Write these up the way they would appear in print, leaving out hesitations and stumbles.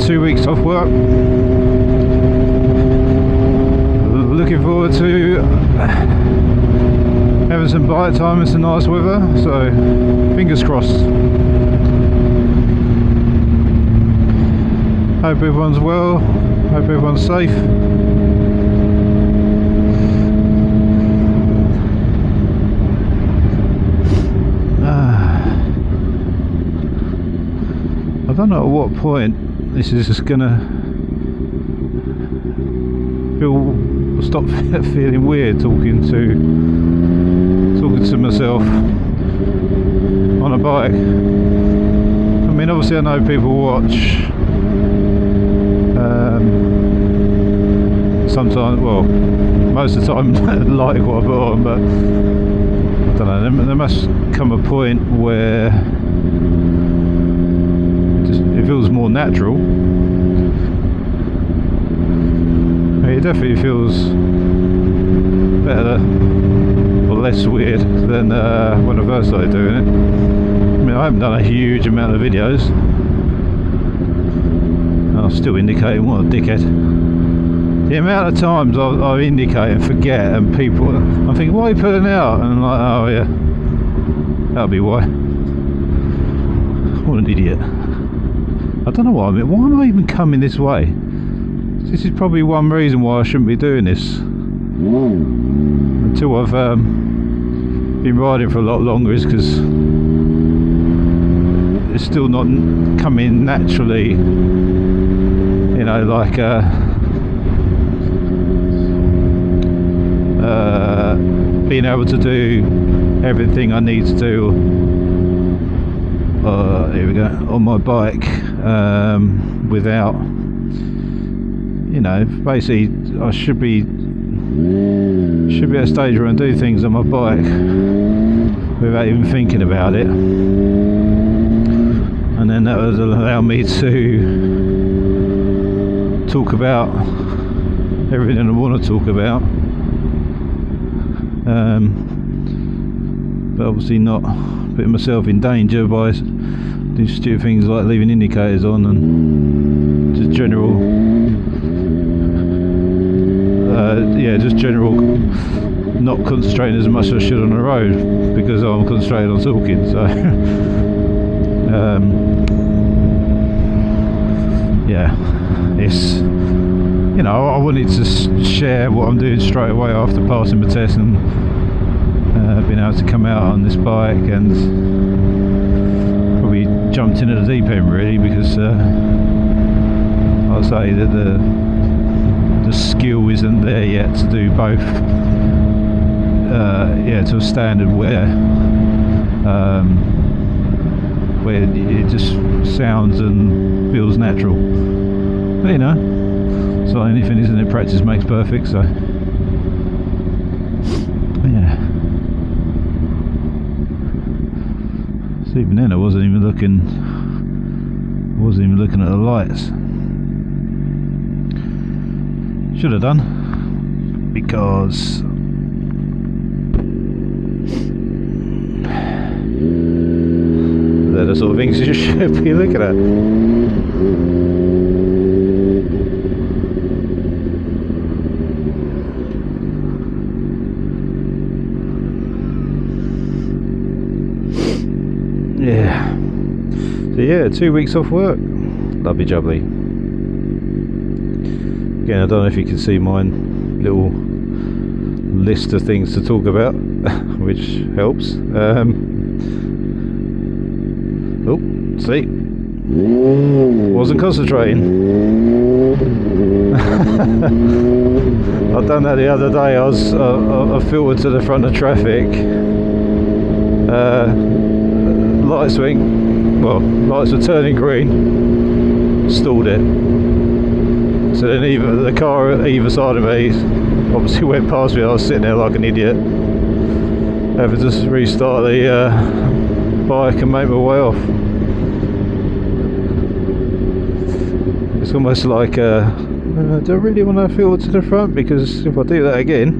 2 weeks off work. Looking forward to having some bike time and some nice weather, so fingers crossed. Hope everyone's well, hope everyone's safe. I don't know at what point this is just gonna stop feeling weird talking to myself on a bike. I mean, obviously I know people watch sometimes, well, most of the time like what I put on, but I don't know, there must come a point where it feels more natural. It definitely feels better or less weird than when I first started doing it. I mean, I haven't done a huge amount of videos. I'm still indicating, what a dickhead. The amount of times I indicate and forget, and people, I'm thinking, why are you putting it out? And I'm like, oh yeah, that'll be why. What an idiot. I don't know what I mean. Why am I even coming this way? This is probably one reason why I shouldn't be doing this. Until I've been riding for a lot longer, is because it's still not coming naturally, you know, like being able to do everything I need to do here we go, on my bike, without, you know, basically I should be at a stage where I do things on my bike without even thinking about it, and then that would allow me to talk about everything I want to talk about, but obviously not putting myself in danger by doing stupid things like leaving indicators on and just general just general not concentrating as much as I should on the road because I'm concentrated on talking. So yeah, it's, you know, I wanted to share what I'm doing straight away after passing my test and being able to come out on this bike, and probably jumped into the deep end really, because I'll say that the skill isn't there yet to do both, to a standard where it just sounds and feels natural. But you know, so anything isn't it, practice makes perfect, so yeah. So even then I wasn't even looking at the lights. Should have done, because they're the sort of things you should be looking at. Yeah. So yeah, 2 weeks off work. Lovely jubbly. Again, I don't know if you can see my little list of things to talk about, which helps. Oh, see? Wasn't concentrating. I've done that the other day. I filtered to the front of traffic. Lights were turning green. Stalled it. So then the car either side of me obviously went past me. I was sitting there like an idiot, having to just restart the bike and make my way off. It's almost like, do I really want to filter to the front? Because if I do that again,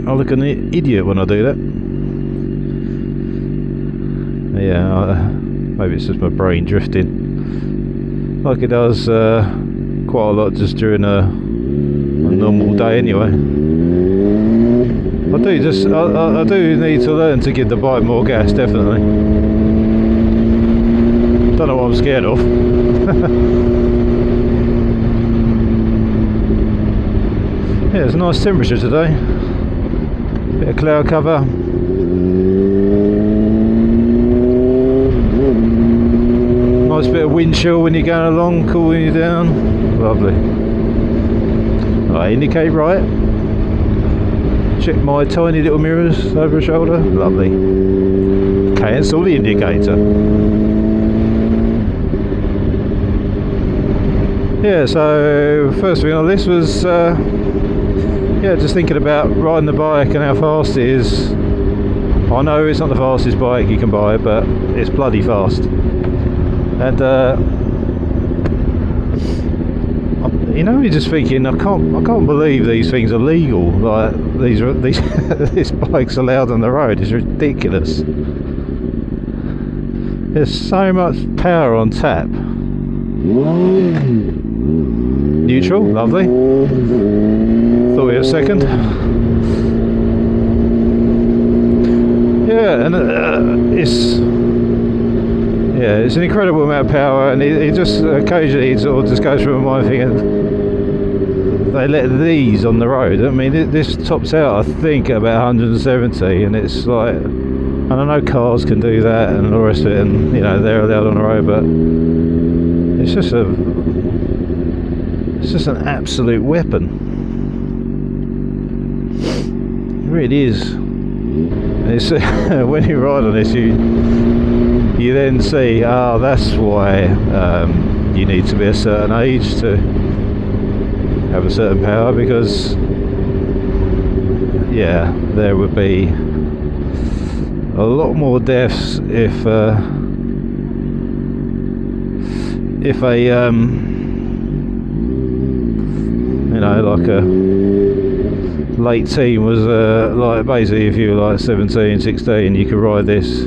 I'll look an idiot when I do that. Yeah, maybe it's just my brain drifting. like it does quite a lot just during a normal day anyway. I do need to learn to give the bike more gas, definitely. Don't know what I'm scared of. Yeah, it's a nice temperature today. Bit of cloud cover. Nice bit of wind chill when you're going along, cooling you down. Lovely. I indicate right. Check my tiny little mirrors over a shoulder. Lovely. Cancel the indicator. Yeah, so first thing on the list was just thinking about riding the bike and how fast it is. I know it's not the fastest bike you can buy, but it's bloody fast. And you're just thinking, I can't believe these things are legal. Like these this bike's allowed on the road. It's ridiculous. There's so much power on tap. Neutral, lovely. Thought we had a second. Yeah, and it's an incredible amount of power, and it just occasionally sort of just goes through my mind thinking, they let these on the road. I mean, this tops out, I think, at about 170, and it's like, and I know cars can do that and all the rest of it, and they're allowed on the road, but it's just an absolute weapon. It really is. It's when you ride on this, you then see, that's why you need to be a certain age to have a certain power, because there would be a lot more deaths if a like a late teen was like basically if you were like 17, 16, you could ride this,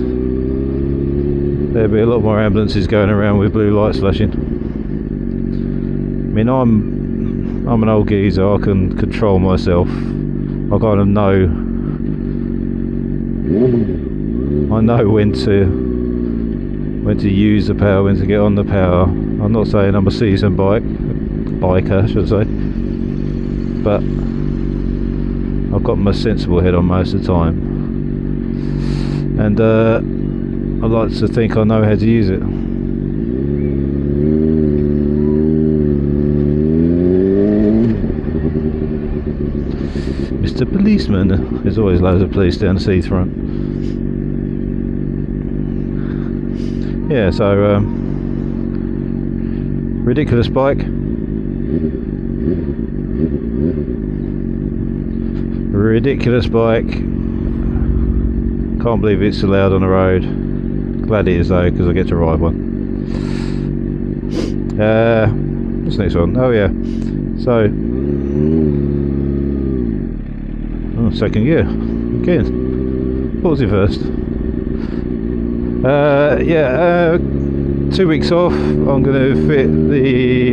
there'd be a lot more ambulances going around with blue lights flashing. I mean, I'm an old geezer, I can control myself. I kind of know when to use the power, when to get on the power. I'm not saying I'm a seasoned biker, should I say, but I've got my sensible head on most of the time, and I like to think I know how to use it. Mr. Policeman. There's always loads of police down the seafront. Yeah, so ridiculous bike. Ridiculous bike. Can't believe it's allowed on the road. Glad it is though, because I get to ride one. What's the next one? Oh yeah. So second gear. Again. Pause it first. 2 weeks off. I'm going to fit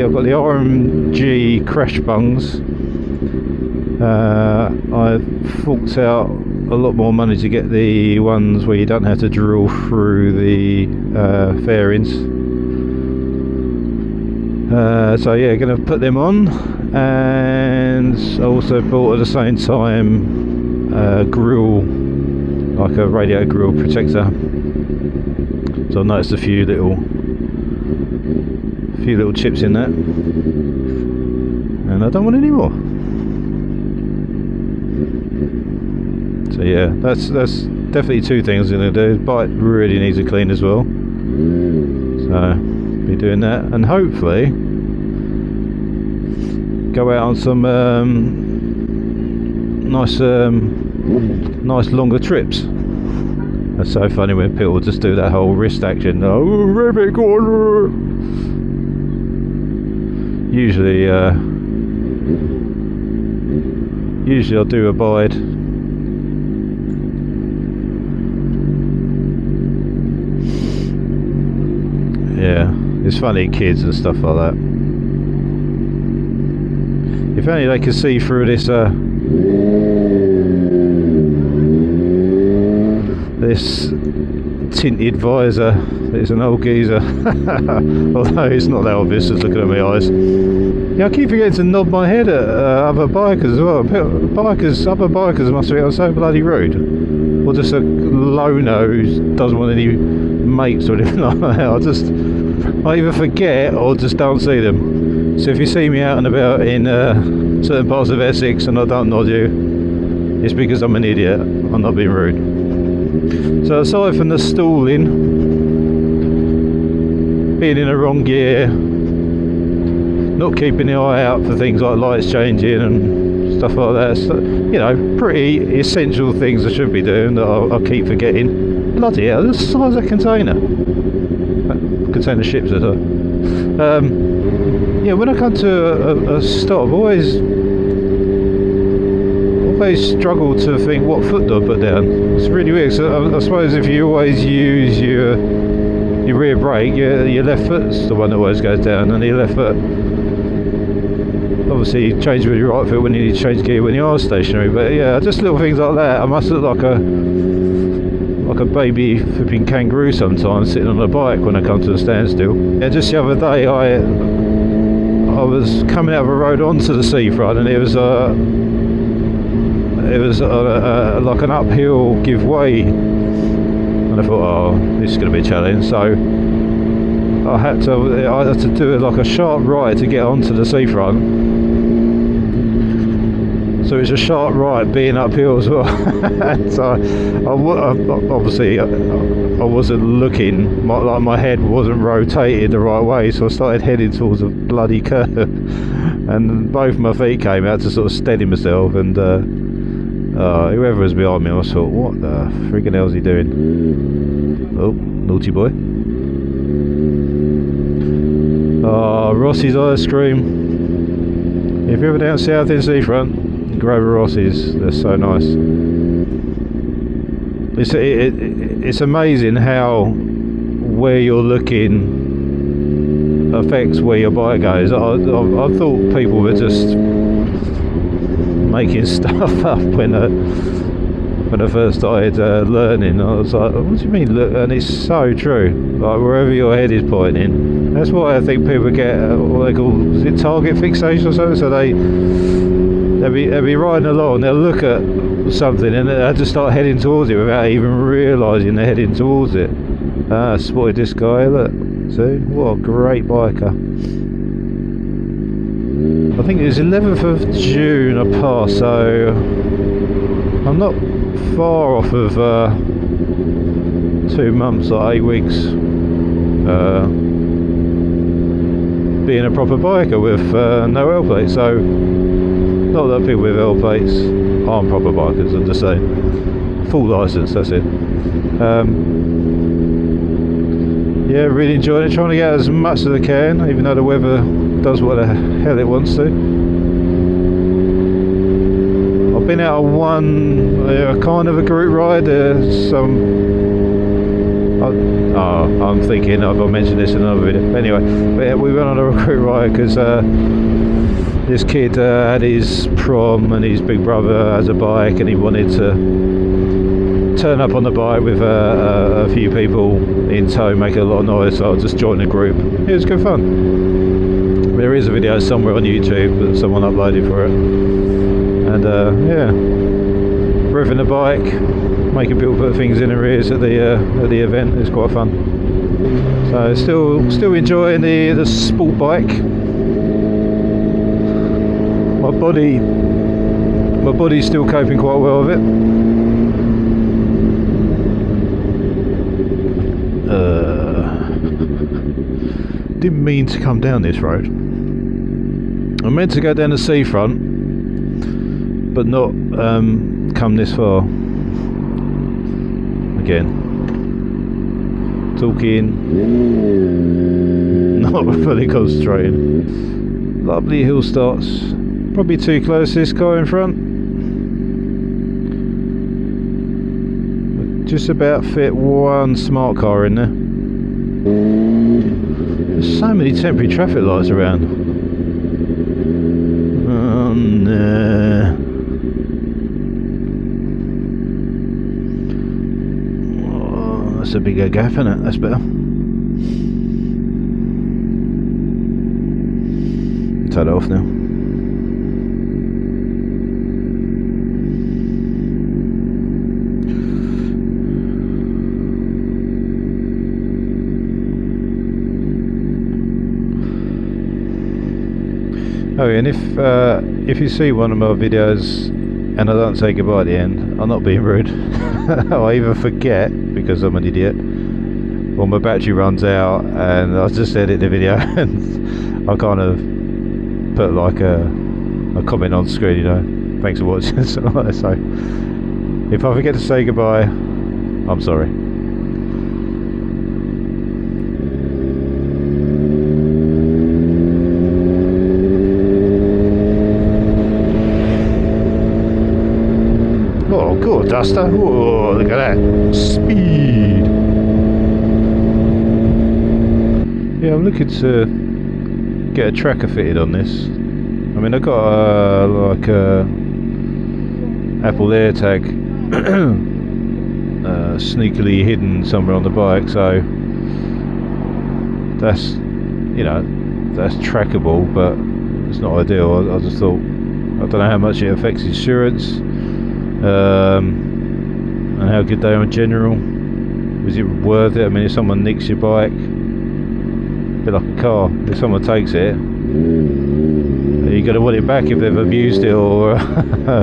I've got the RMG crash bungs. I forked out a lot more money to get the ones where you don't have to drill through the fairings. So yeah, going to put them on, and I also bought at the same time a grill, like a radiator grill protector. So I noticed a few little chips in that, and I don't want any more. So yeah, that's definitely two things I'm going to do. The bike really needs a clean as well, so be doing that, and hopefully go out on some nice longer trips. That's so funny when people just do that whole wrist action. Oh, ribbit corner. Usually I'll do abide. Yeah, It's funny, kids and stuff like that. If only they could see through this this tinted visor. It's an old geezer. Although it's not that obvious just looking at my eyes. Yeah, I keep forgetting to nod my head at other bikers as well. Other bikers must be so bloody rude. Or just a loner who doesn't want any mates or anything like that. I either forget or just don't see them. So if you see me out and about in certain parts of Essex and I don't nod you, it's because I'm an idiot. I'm not being rude. So aside from the stalling, being in the wrong gear, not keeping the eye out for things like lights changing and stuff like that, so, you know, pretty essential things I should be doing that I'll keep forgetting. Bloody hell, this is the size of a container. Container ships at all. Yeah, when I come to a stop, I always struggle to think what foot do I put down. It's really weird. So I suppose if you always use your rear brake, your left foot's the one that always goes down, and your left foot obviously you change with your right foot when you need to change gear when you are stationary. But yeah, just little things like that. I must look like a baby flipping kangaroo sometimes sitting on a bike when I come to a standstill. Yeah, just the other day I was coming out of a road onto the seafront, and it was like an uphill give way, and I thought, oh, this is going to be a challenge. So I had to do like a sharp right to get onto the seafront. So it's a sharp right being uphill as well. So obviously I wasn't looking, like my head wasn't rotated the right way, so I started heading towards a bloody curve, and both my feet came out to sort of steady myself, and whoever was behind me, I thought, what the freaking hell is he doing? Oh, naughty boy. Oh, Rossi's ice cream. If you're ever down south in Seafront, Grover Rossi's, they're so nice. It's amazing how where you're looking affects where your bike goes. I thought people were just making stuff up when I first started learning. I was like, what do you mean look? And it's so true. Like wherever your head is pointing, that's why I think people get what they call, is it target fixation or something? So they'll be riding along, they'll look at something and they'll just start heading towards it without even realising they're heading towards it. Ah, spotted this guy, look, see, what a great biker. I think it was 11th of June I passed, so I'm not far off of 2 months or 8 weeks being a proper biker with no L plates. So not that people with L plates aren't proper bikers, I'm just saying full licence, that's it. Yeah, really enjoying it, trying to get as much as I can, even though the weather does what the hell it wants to. I've been out on one kind of a group ride. I'm thinking I've mentioned this in another video. Anyway, we went on a group ride because this kid had his prom and his big brother has a bike, and he wanted to turn up on the bike with a few people in tow, making a lot of noise, so I just joined the group. It was good fun. There is a video somewhere on YouTube that someone uploaded for it, and yeah, revving the bike, making people put things in their ears at the event. It's quite fun. So still enjoying the sport bike. My body's still coping quite well with it. Didn't mean to come down this road. I meant to go down the seafront, but not come this far. Again, talking, not fully concentrating. Lovely hill starts. Probably too close to this car in front. Just about fit one smart car in there. There's so many temporary traffic lights around. Oh no. Oh, that's a bigger gap, isn't it? That's better. Turn it off now. Oh, and if you see one of my videos and I don't say goodbye at the end, I'm not being rude. I either forget because I'm an idiot, or my battery runs out and I just edit the video and I kind of put like a comment on screen, you know, thanks for watching. So if I forget to say goodbye, I'm sorry. Oh, good Duster. Whoa, look at that speed. Yeah, I'm looking to get a tracker fitted on this. I mean, I got like a Apple AirTag sneakily hidden somewhere on the bike, so that's, you know, that's trackable, but it's not ideal. I just thought, I don't know how much it affects insurance, and how good they are in general. Is it worth it? I mean, if someone nicks your bike, a bit like a car, if someone takes it, you're going to want it back if they've abused it, or I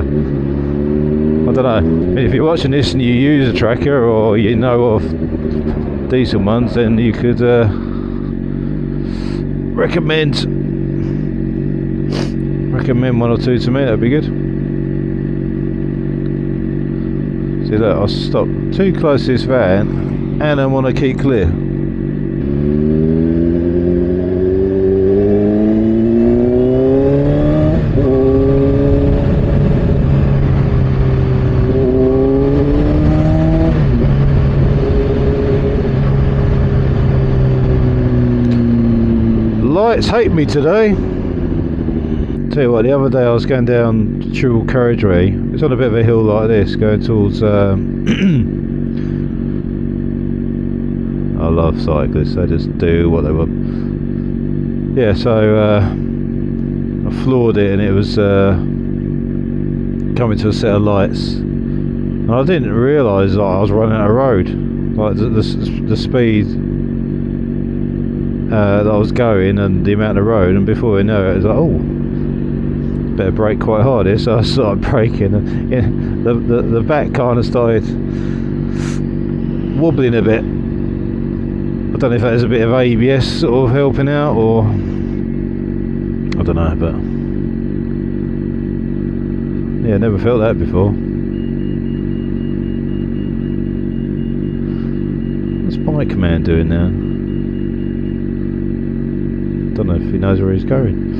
don't know. If you're watching this and you use a tracker, or you know of decent ones, then you could recommend one or two to me. That'd be good. See, look, I stopped too close to this van and I want to keep clear. Lights hate me today. Tell you what, the other day I was going down Chewell Carriageway. It's on a bit of a hill like this, going towards I love cyclists, they just do what they want. Yeah, so I floored it and it was coming to a set of lights, and I didn't realise that I was running out of road, like the speed that I was going and the amount of road, and before I know it was like, oh, better brake quite hard here. So I started braking, and yeah, the back kind of started wobbling a bit. I don't know if that was a bit of ABS sort of helping out, or I don't know, but yeah, never felt that before. What's Bike Man doing now? Don't know if he knows where he's going.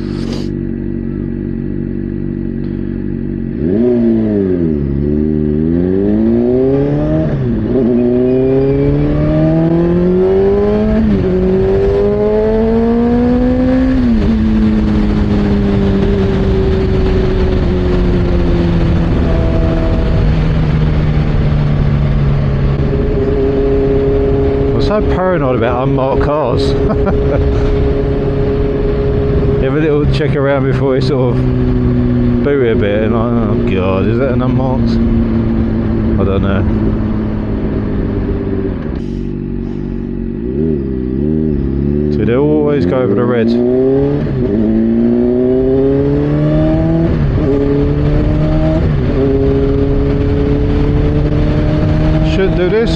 I'm so paranoid about unmarked cars. Have a little check around before you sort of boot it a bit, and oh god, is that an unmarked? I don't know. So they always go over the red. Shouldn't do this.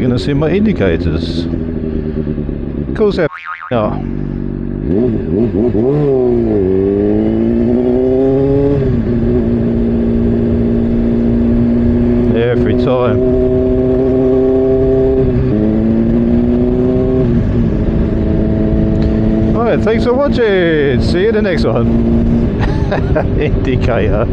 they going to see my indicators? Of course they're not. Every time. Alright, thanks for watching. See you in the next one. Indicator.